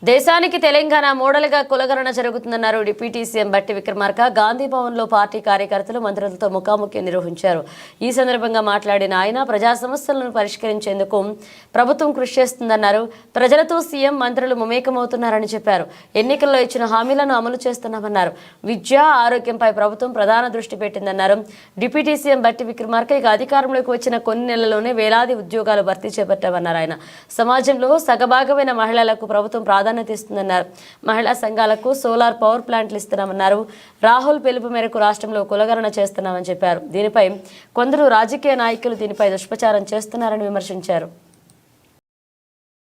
దేశానికి తెలంగాణ మోడల్గా కులగణన జరుగుతుందన్నారు డిప్యూటీ సీఎం బట్టి విక్రమార్క. గాంధీ భవన్లో పార్టీ కార్యకర్తలు మంత్రులతో ముఖాముఖి నిర్వహించారు. ఈ సందర్భంగా మాట్లాడిన ఆయన ప్రజా సమస్యలను పరిష్కరించేందుకు ప్రభుత్వం కృషి చేస్తుందన్నారు. ప్రజలతో సీఎం మంత్రులు మమేకమవుతున్నారని చెప్పారు. ఎన్నికల్లో ఇచ్చిన హామీలను అమలు చేస్తున్నామన్నారు. విద్య, ఆరోగ్యంపై ప్రభుత్వం ప్రధాన దృష్టి పెట్టిందన్నారు. డిప్యూటీ సీఎం బట్టి విక్రమార్క ఇక అధికారంలోకి వచ్చిన కొన్ని నెలల్లోనే వేలాది ఉద్యోగాలు భర్తీ చేపట్టామన్నారు. ఆయన సమాజంలో సగభాగమైన మహిళలకు ప్రభుత్వం ప్రాధాన్యత ఇస్తుందన్నారు. మహిళా సంఘాలకు సోలార్ పవర్ ప్లాంట్లు ఇస్తున్నామన్నారు. రాహుల్ పిలుపు మేరకు రాష్ట్రంలో కులగణన చేస్తున్నామని చెప్పారు. దీనిపై కొందరు రాజకీయ నాయకులు దీనిపై దుష్ప్రచారం చేస్తున్నారని విమర్శించారు.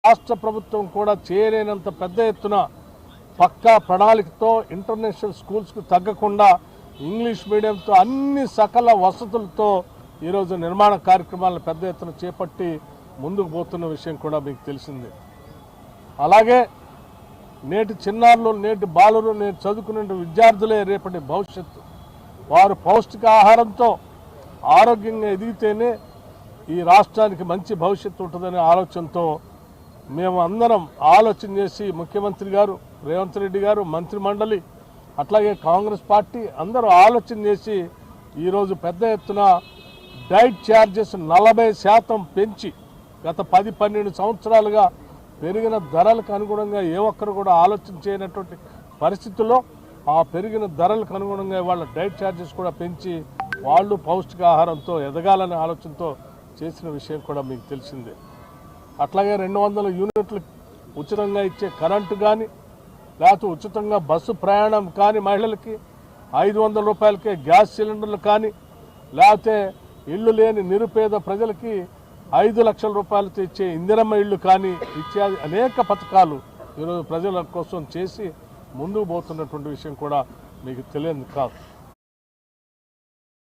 రాష్ట్ర ప్రభుత్వం కూడా చేయలేనంత పెద్ద ఎత్తున పక్కా ప్రణాళికతో ఇంటర్నేషనల్ స్కూల్స్కు తగ్గకుండా ఇంగ్లీష్ మీడియంతో అన్ని సకల వసతులతో ఈరోజు నిర్మాణ కార్యక్రమాలను పెద్ద ఎత్తున చేపట్టి ముందుకు పోతున్న విషయం కూడా మీకు తెలిసిందే. అలాగే నేటి చిన్నారులు, నేటి బాలురు, నేటి చదువుకునే విద్యార్థులే రేపటి భవిష్యత్తు. వారు పౌష్టికాహారంతో ఆరోగ్యంగా ఎదిగితేనే ఈ రాష్ట్రానికి మంచి భవిష్యత్తు ఉంటుందనే ఆలోచనతో మేము అందరం ఆలోచన చేసి ముఖ్యమంత్రి గారు రేవంత్ రెడ్డి గారు, మంత్రిమండలి, అట్లాగే కాంగ్రెస్ పార్టీ అందరూ ఆలోచన చేసి ఈరోజు పెద్ద ఎత్తున డైట్ ఛార్జెస్ 40% పెంచి గత 10-12 సంవత్సరాలుగా పెరిగిన ధరలకు అనుగుణంగా ఏ ఒక్కరు కూడా ఆలోచన చేయనటువంటి పరిస్థితుల్లో ఆ పెరిగిన ధరలకు అనుగుణంగా వాళ్ళ డైట్ ఛార్జెస్ కూడా పెంచి వాళ్ళు పౌష్టికాహారంతో ఎదగాలనే ఆలోచనతో చేసిన విషయం కూడా మీకు తెలిసిందే. అట్లాగే 200 యూనిట్లు ఉచితంగా ఇచ్చే కరెంటు కానీ, లేకపోతే ఉచితంగా బస్సు ప్రయాణం కానీ, మహిళలకి 500 రూపాయలకే గ్యాస్ సిలిండర్లు కానీ, లేకపోతే ఇల్లు లేని నిరుపేద ప్రజలకి 5 లక్షల రూపాయలతో ఇచ్చే ఇందిరమ్మ ఇళ్ళు కానీ ఇత్యాది అనేక పథకాలు ఈరోజు ప్రజల కోసం చేసి ముందుకు పోతున్నటువంటి విషయం కూడా మీకు తెలియదు కాదు.